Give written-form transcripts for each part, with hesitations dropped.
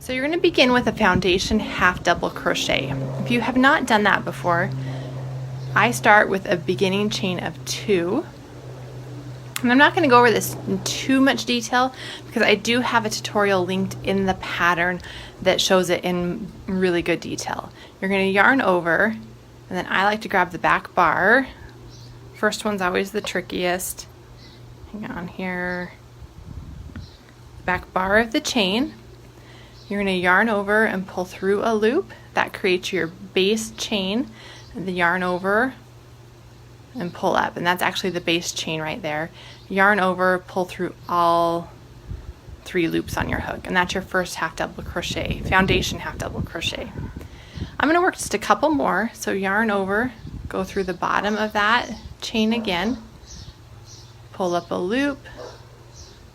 So you're going to begin with a foundation half double crochet. If you have not done that before, I start with a beginning chain of 2. And I'm not going to go over this in too much detail because I do have a tutorial linked in the pattern that shows it in really good detail. You're going to yarn over, and then I like to grab the back bar. First one's always the trickiest. Hang on here. The back bar of the chain. You're going to yarn over and pull through a loop. That creates your base chain. And the yarn over and pull up, and that's actually the base chain right there. Yarn over, pull through all 3 loops on your hook, and that's your first half double crochet, foundation half double crochet. I'm going to work just a couple more, so yarn over, go through the bottom of that chain again, pull up a loop,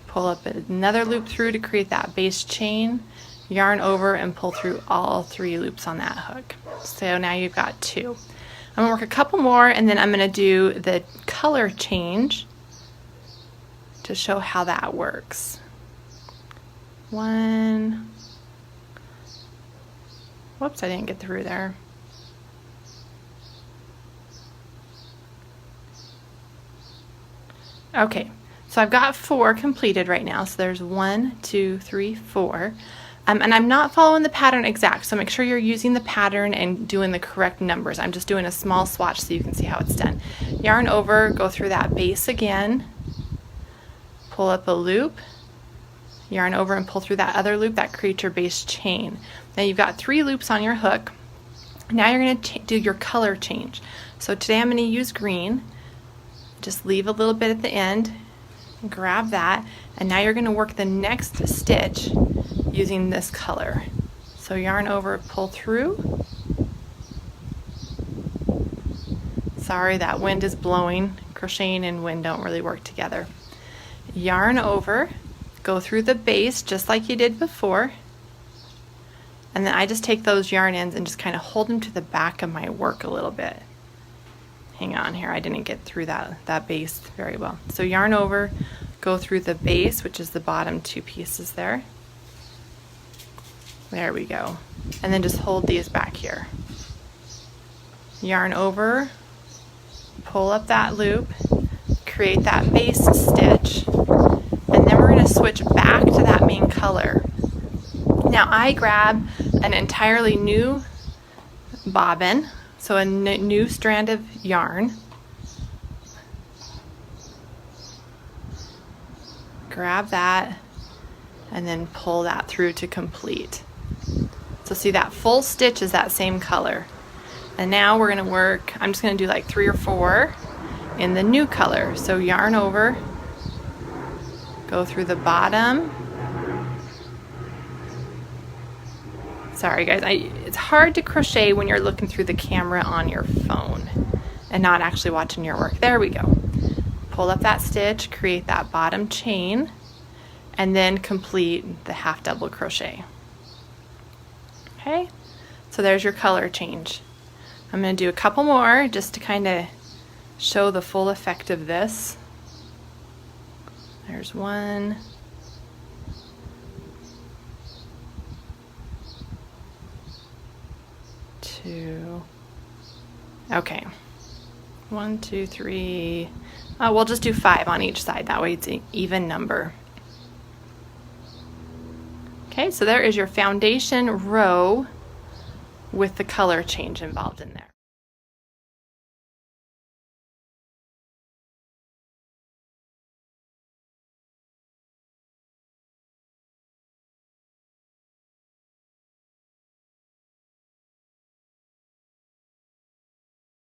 pull up another loop through to create that base chain, yarn over and pull through all 3 loops on that hook. So now you've got 2. I'm going to work a couple more, and then I'm going to do the color change to show how that works. 1. Whoops, I didn't get through there. Okay, so I've got 4 completed right now. So there's 1, 2, 3, 4. And I'm not following the pattern exact, so make sure you're using the pattern and doing the correct numbers. I'm just doing a small swatch so you can see how it's done. Yarn over, go through that base again, pull up a loop, yarn over and pull through that other loop. That creates your base chain. Now you've got 3 loops on your hook. Now you're going to do your color change. So today I'm going to use green. Just leave a little bit at the end, grab that, and now you're going to work the next stitch using this color. So yarn over, pull through. Sorry, that wind is blowing. Crocheting and wind don't really work together. Yarn over, go through the base just like you did before, and then I just take those yarn ends and just kind of hold them to the back of my work a little bit. Hang on here, I didn't get through that base very well. So yarn over, go through the base, which is the bottom 2 pieces there. There we go. And then just hold these back here. Yarn over, pull up that loop, create that base stitch, and then we're going to switch back to that main color. Now I grab an entirely new bobbin, so a new strand of yarn. Grab that and then pull that through to complete. So see, that full stitch is that same color. And now we're going to work, I'm just going to do like 3 or 4 in the new color. So yarn over, go through the bottom. Sorry guys, it's hard to crochet when you're looking through the camera on your phone and not actually watching your work. There we go. Pull up that stitch, create that bottom chain, and then complete the half double crochet. Okay, so there's your color change. I'm going to do a couple more just to kind of show the full effect of this. There's 1. 2. Okay. 1, 2, 3. We'll just do 5 on each side. That way it's an even number. Okay, so there is your foundation row with the color change involved in there.